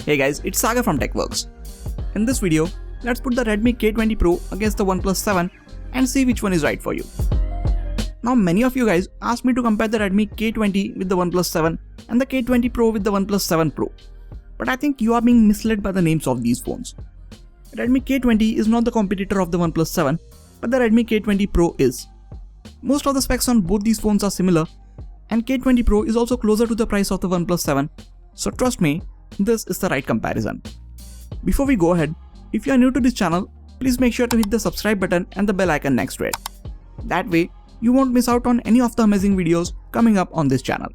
Hey guys, it's Saga from TechWorks. In this video, let's put the Redmi K20 Pro against the OnePlus 7 and see which one is right for you. Now many of you guys asked me to compare the Redmi K20 with the OnePlus 7 and the K20 Pro with the OnePlus 7 Pro. But I think you are being misled by the names of these phones. Redmi K20 is not the competitor of the OnePlus 7, but the Redmi K20 Pro is. Most of the specs on both these phones are similar, and K20 Pro is also closer to the price of the OnePlus 7, so trust me, this is the right comparison. Before we go ahead, if you are new to this channel, please make sure to hit the subscribe button and the bell icon next to it. That way, you won't miss out on any of the amazing videos coming up on this channel.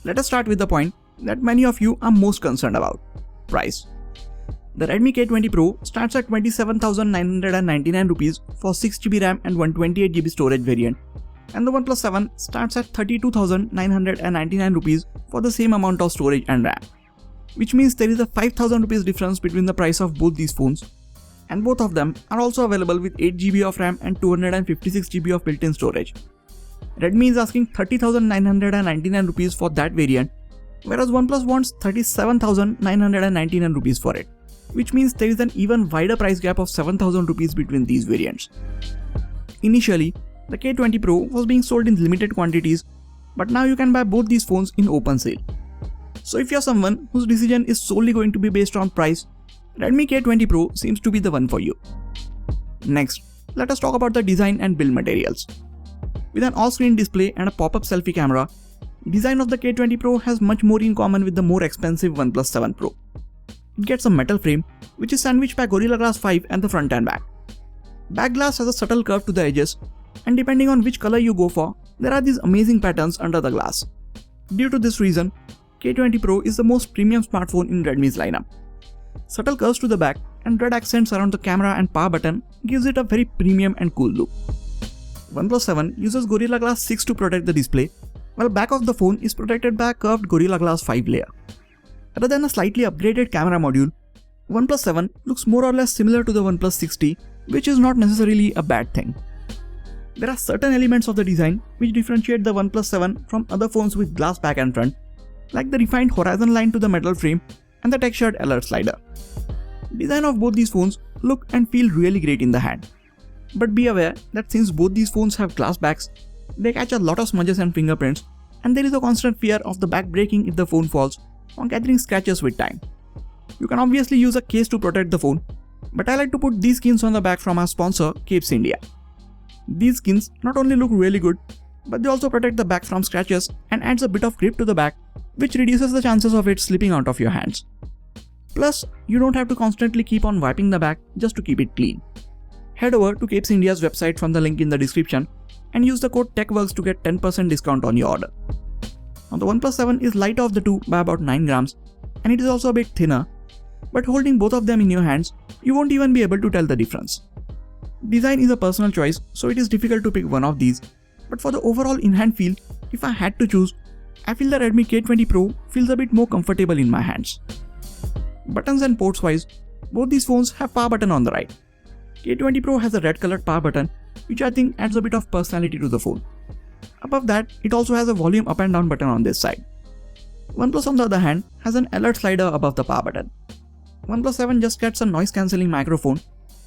Let us start with the point that many of you are most concerned about: price. The Redmi K20 Pro starts at 27,999 rupees for 6GB RAM and 128GB storage variant, and the OnePlus 7 starts at 32,999 rupees for the same amount of storage and RAM. Which means there is a 5,000 rupees difference between the price of both these phones, and both of them are also available with 8GB of RAM and 256GB of built-in storage. Redmi is asking 30,999 rupees for that variant, whereas OnePlus wants 37,999 rupees for it, which means there is an even wider price gap of 7,000 rupees between these variants. Initially, the K20 Pro was being sold in limited quantities, but now you can buy both these phones in open sale. So if you're someone whose decision is solely going to be based on price, Redmi K20 Pro seems to be the one for you. Next, let us talk about the design and build materials. With an all-screen display and a pop-up selfie camera, design of the K20 Pro has much more in common with the more expensive OnePlus 7 Pro. It gets a metal frame which is sandwiched by Gorilla Glass 5 at the front and back. Back glass has a subtle curve to the edges, and depending on which color you go for, there are these amazing patterns under the glass. Due to this reason, K20 Pro is the most premium smartphone in Redmi's lineup. Subtle curves to the back and red accents around the camera and power button gives it a very premium and cool look. OnePlus 7 uses Gorilla Glass 6 to protect the display, while back of the phone is protected by a curved Gorilla Glass 5 layer. Rather than a slightly upgraded camera module, OnePlus 7 looks more or less similar to the OnePlus 6T, which is not necessarily a bad thing. There are certain elements of the design which differentiate the OnePlus 7 from other phones with glass back and front, like the refined horizon line to the metal frame and the textured alert slider. Design of both these phones look and feel really great in the hand. But be aware that since both these phones have glass backs, they catch a lot of smudges and fingerprints, and there is a constant fear of the back breaking if the phone falls or gathering scratches with time. You can obviously use a case to protect the phone, but I like to put these skins on the back from our sponsor Capes India. These skins not only look really good, but they also protect the back from scratches and adds a bit of grip to the back, which reduces the chances of it slipping out of your hands. Plus, you don't have to constantly keep on wiping the back just to keep it clean. Head over to Capes India's website from the link in the description and use the code TechWorks to get 10% discount on your order. Now the OnePlus 7 is lighter of the two by about 9 grams, and it is also a bit thinner, but holding both of them in your hands, you won't even be able to tell the difference. Design is a personal choice, so it is difficult to pick one of these, but for the overall in-hand feel, if I had to choose, I feel the Redmi K20 Pro feels a bit more comfortable in my hands. Buttons and ports wise, both these phones have power button on the right. K20 Pro has a red colored power button, which I think adds a bit of personality to the phone. Above that, it also has a volume up and down button on this side. OnePlus on the other hand has an alert slider above the power button. OnePlus 7 just gets a noise cancelling microphone,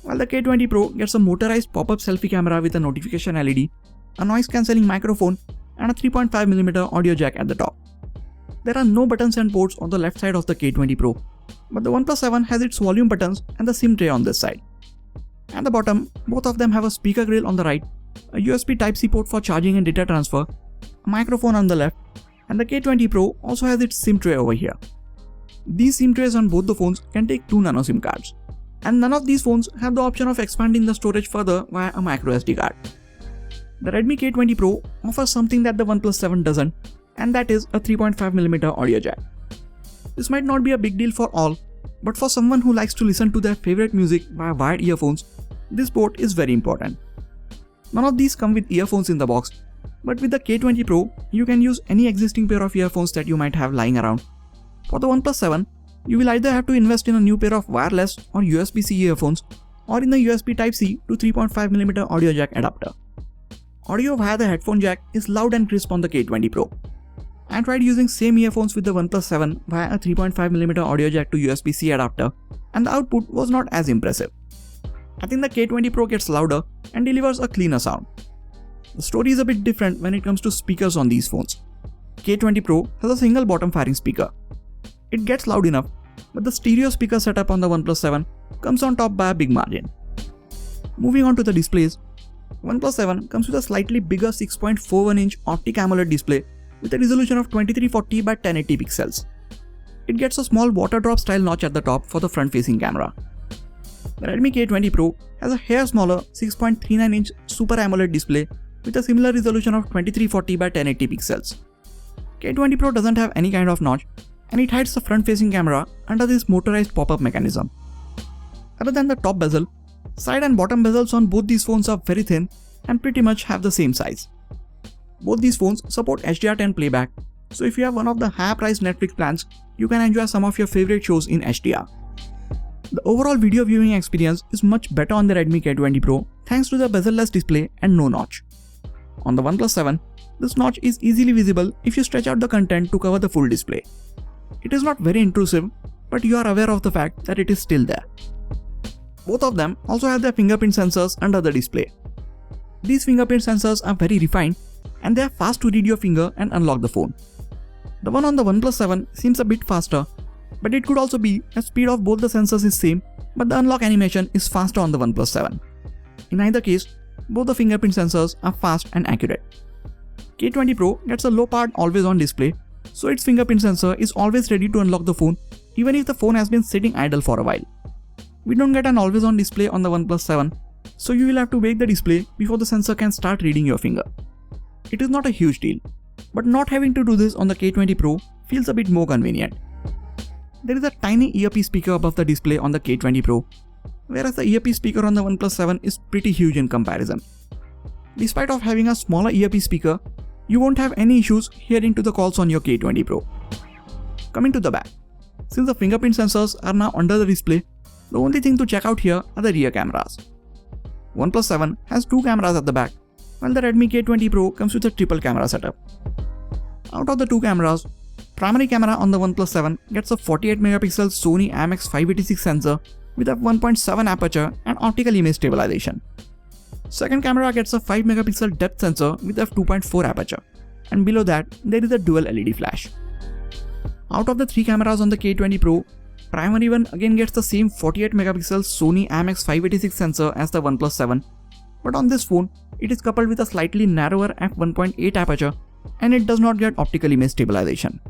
while the K20 Pro gets a motorized pop-up selfie camera with a notification LED, a noise cancelling microphone, and a 3.5mm audio jack at the top. There are no buttons and ports on the left side of the K20 Pro, but the OnePlus 7 has its volume buttons and the SIM tray on this side. At the bottom, both of them have a speaker grill on the right, a USB Type-C port for charging and data transfer, a microphone on the left, and the K20 Pro also has its SIM tray over here. These SIM trays on both the phones can take 2 nano SIM cards, and none of these phones have the option of expanding the storage further via a micro SD card. The Redmi K20 Pro offers something that the OnePlus 7 doesn't, and that is a 3.5mm audio jack. This might not be a big deal for all, but for someone who likes to listen to their favorite music via wired earphones, this port is very important. None of these come with earphones in the box, but with the K20 Pro, you can use any existing pair of earphones that you might have lying around. For the OnePlus 7, you will either have to invest in a new pair of wireless or USB-C earphones, or in the USB Type-C to 3.5mm audio jack adapter. Audio via the headphone jack is loud and crisp on the K20 Pro. I tried using same earphones with the OnePlus 7 via a 3.5mm audio jack to USB-C adapter, and the output was not as impressive. I think the K20 Pro gets louder and delivers a cleaner sound. The story is a bit different when it comes to speakers on these phones. K20 Pro has a single bottom firing speaker. It gets loud enough, but the stereo speaker setup on the OnePlus 7 comes on top by a big margin. Moving on to the displays, OnePlus 7 comes with a slightly bigger 6.41-inch Optic AMOLED display with a resolution of 2340 by 1080 pixels. It gets a small water drop style notch at the top for the front-facing camera. The Redmi K20 Pro has a hair smaller 6.39-inch Super AMOLED display with a similar resolution of 2340 by 1080 pixels. K20 Pro doesn't have any kind of notch, and it hides the front-facing camera under this motorized pop-up mechanism. Other than the top bezel, side and bottom bezels on both these phones are very thin and pretty much have the same size. Both these phones support HDR10 playback, so if you have one of the higher priced Netflix plans, you can enjoy some of your favorite shows in HDR. The overall video viewing experience is much better on the Redmi K20 Pro thanks to the bezel-less display and no notch. On the OnePlus 7, this notch is easily visible if you stretch out the content to cover the full display. It is not very intrusive, but you are aware of the fact that it is still there. Both of them also have their fingerprint sensors under the display. These fingerprint sensors are very refined and they are fast to read your finger and unlock the phone. The one on the OnePlus 7 seems a bit faster, but it could also be the speed of both the sensors is same, but the unlock animation is faster on the OnePlus 7. In either case, both the fingerprint sensors are fast and accurate. K20 Pro gets a low-powered always-on display, so its fingerprint sensor is always ready to unlock the phone even if the phone has been sitting idle for a while. We don't get an always-on display on the OnePlus 7, so you will have to wake the display before the sensor can start reading your finger. It is not a huge deal, but not having to do this on the K20 Pro feels a bit more convenient. There is a tiny earpiece speaker above the display on the K20 Pro, whereas the earpiece speaker on the OnePlus 7 is pretty huge in comparison. Despite of having a smaller earpiece speaker, you won't have any issues hearing to the calls on your K20 Pro. Coming to the back, since the fingerprint sensors are now under the display, the only thing to check out here are the rear cameras. OnePlus 7 has two cameras at the back, while the Redmi K20 Pro comes with a triple camera setup. Out of the two cameras, primary camera on the OnePlus 7 gets a 48MP Sony IMX586 sensor with a 1.7 aperture and optical image stabilization. Second camera gets a 5MP depth sensor with f2.4 aperture, and below that there is a dual LED flash. Out of the three cameras on the K20 Pro, primary one again gets the same 48MP Sony IMX586 sensor as the OnePlus 7, but on this phone, it is coupled with a slightly narrower f1.8 aperture and it does not get optical image stabilization.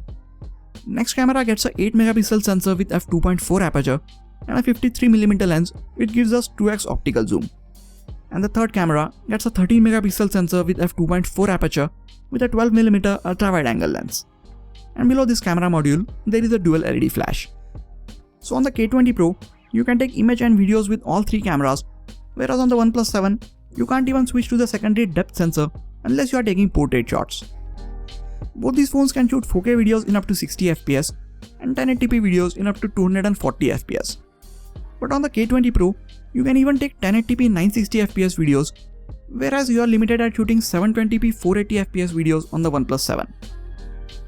Next camera gets a 8MP sensor with f2.4 aperture and a 53mm lens which gives us 2x optical zoom. And the third camera gets a 13MP sensor with f2.4 aperture with a 12mm ultra-wide angle lens. And below this camera module, there is a dual LED flash. So on the K20 Pro, you can take image and videos with all three cameras, whereas on the OnePlus 7, you can't even switch to the secondary depth sensor unless you are taking portrait shots. Both these phones can shoot 4K videos in up to 60fps and 1080p videos in up to 240fps. But on the K20 Pro, you can even take 1080p 960fps videos, whereas you are limited at shooting 720p 480fps videos on the OnePlus 7.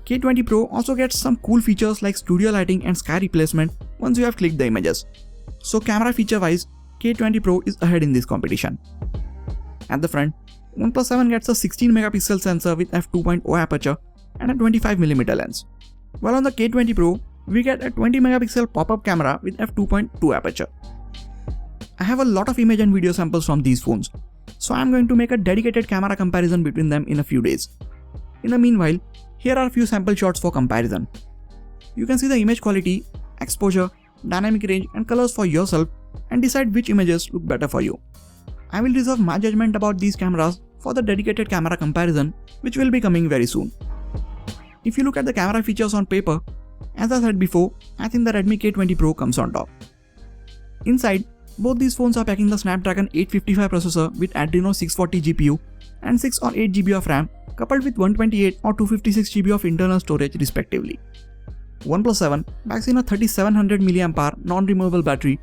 K20 Pro also gets some cool features like studio lighting and sky replacement once you have clicked the images. So camera feature wise, K20 Pro is ahead in this competition. At the front, OnePlus 7 gets a 16MP sensor with f2.0 aperture and a 25mm lens. While on the K20 Pro, we get a 20MP pop-up camera with f2.2 aperture. I have a lot of image and video samples from these phones, so I am going to make a dedicated camera comparison between them in a few days. In the meanwhile, here are a few sample shots for comparison. You can see the image quality, exposure, dynamic range and colors for yourself and decide which images look better for you. I will reserve my judgment about these cameras for the dedicated camera comparison, which will be coming very soon. If you look at the camera features on paper, as I said before, I think the Redmi K20 Pro comes on top. Inside, both these phones are packing the Snapdragon 855 processor with Adreno 640 GPU and 6 or 8 GB of RAM coupled with 128 or 256 GB of internal storage respectively. OnePlus 7 packs in a 3700 mAh non-removable battery,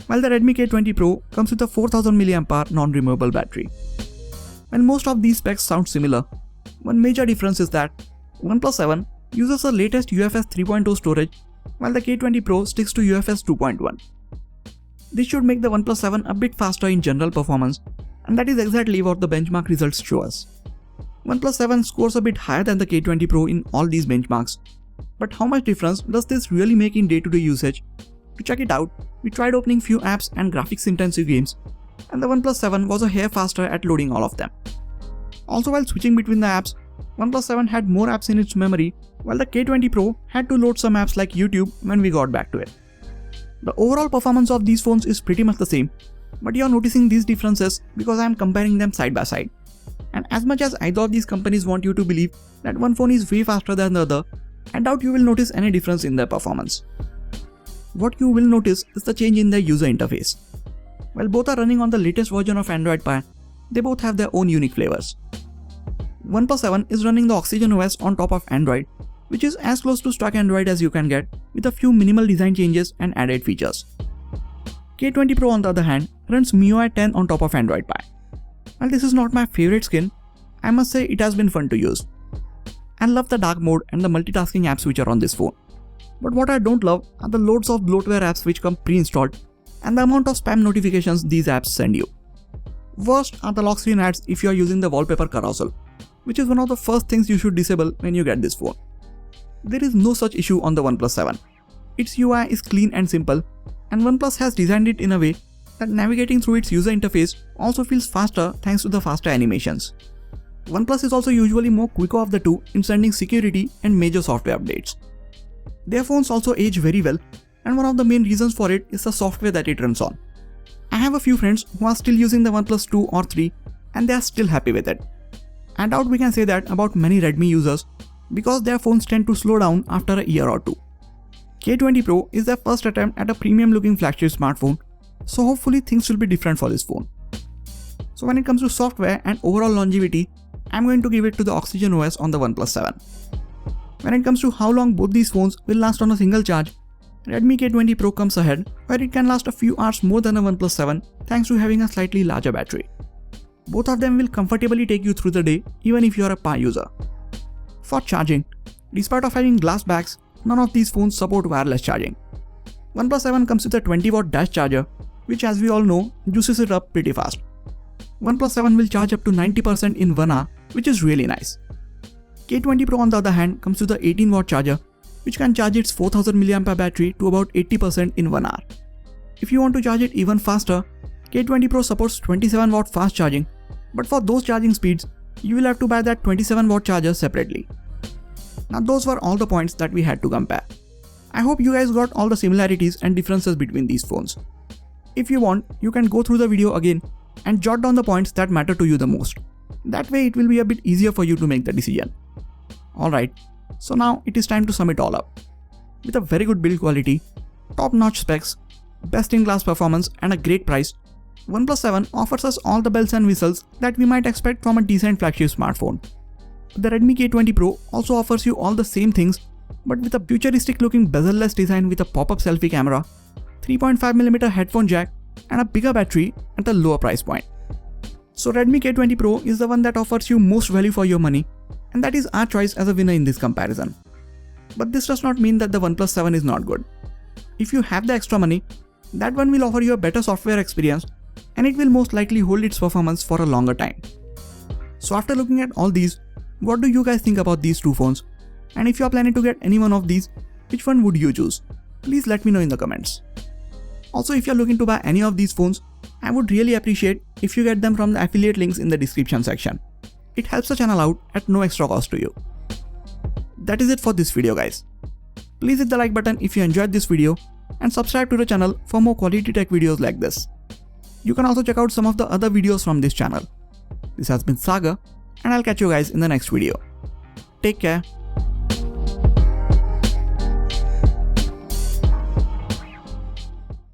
while the Redmi K20 Pro comes with a 4000 mAh non-removable battery. While most of these specs sound similar, one major difference is that OnePlus 7 uses the latest UFS 3.0 storage, while the K20 Pro sticks to UFS 2.1. This should make the OnePlus 7 a bit faster in general performance, and that is exactly what the benchmark results show us. OnePlus 7 scores a bit higher than the K20 Pro in all these benchmarks. But how much difference does this really make in day-to-day usage? To check it out, we tried opening few apps and graphics intensive games, and the OnePlus 7 was a hair faster at loading all of them. Also, while switching between the apps, OnePlus 7 had more apps in its memory, while the K20 Pro had to load some apps like YouTube when we got back to it. The overall performance of these phones is pretty much the same, but you are noticing these differences because I am comparing them side by side. And as much as either of these companies want you to believe that one phone is way faster than the other, I doubt you will notice any difference in their performance. What you will notice is the change in their user interface. While both are running on the latest version of Android Pie, they both have their own unique flavors. OnePlus 7 is running the Oxygen OS on top of Android, which is as close to stock Android as you can get, with a few minimal design changes and added features. K20 Pro on the other hand runs MIUI 10 on top of Android Pie. While this is not my favorite skin, I must say it has been fun to use. I love the dark mode and the multitasking apps which are on this phone. But what I don't love are the loads of bloatware apps which come pre-installed and the amount of spam notifications these apps send you. Worst are the lock screen ads if you are using the wallpaper carousel, which is one of the first things you should disable when you get this phone. There is no such issue on the OnePlus 7. Its UI is clean and simple, and OnePlus has designed it in a way that navigating through its user interface also feels faster thanks to the faster animations. OnePlus is also usually more quicker of the two in sending security and major software updates. Their phones also age very well, and one of the main reasons for it is the software that it runs on. I have a few friends who are still using the OnePlus 2 or 3 and they are still happy with it. I doubt we can say that about many Redmi users because their phones tend to slow down after a year or two. K20 Pro is their first attempt at a premium looking flagship smartphone, so hopefully things will be different for this phone. So when it comes to software and overall longevity, I'm going to give it to the Oxygen OS on the OnePlus 7. When it comes to how long both these phones will last on a single charge, Redmi K20 Pro comes ahead, where it can last a few hours more than the OnePlus 7 thanks to having a slightly larger battery. Both of them will comfortably take you through the day even if you are a Pi user. For charging, despite of having glass backs, none of these phones support wireless charging. OnePlus 7 comes with a 20-watt dash charger, which as we all know, juices it up pretty fast. OnePlus 7 will charge up to 90% in 1 hour, which is really nice. K20 Pro on the other hand comes with a 18-watt charger, which can charge its 4000 mAh battery to about 80% in 1 hour. If you want to charge it even faster, K20 Pro supports 27-watt fast charging, but for those charging speeds, you will have to buy that 27-watt charger separately. Now those were all the points that we had to compare. I hope you guys got all the similarities and differences between these phones. If you want, you can go through the video again and jot down the points that matter to you the most. That way it will be a bit easier for you to make the decision. Alright, so now it is time to sum it all up. With a very good build quality, top-notch specs, best-in-class performance and a great price, OnePlus 7 offers us all the bells and whistles that we might expect from a decent flagship smartphone. The Redmi K20 Pro also offers you all the same things, but with a futuristic looking bezel-less design with a pop-up selfie camera, 3.5mm headphone jack and a bigger battery at a lower price point. So Redmi K20 Pro is the one that offers you most value for your money, and that is our choice as a winner in this comparison. But this does not mean that the OnePlus 7 is not good. If you have the extra money, that one will offer you a better software experience and it will most likely hold its performance for a longer time. So after looking at all these, what do you guys think about these two phones? And if you are planning to get any one of these, which one would you choose? Please let me know in the comments. Also, if you are looking to buy any of these phones, I would really appreciate if you get them from the affiliate links in the description section. It helps the channel out at no extra cost to you. That is it for this video guys. Please hit the like button if you enjoyed this video and subscribe to the channel for more quality tech videos like this. You can also check out some of the other videos from this channel. This has been Sagar and I'll catch you guys in the next video. Take care.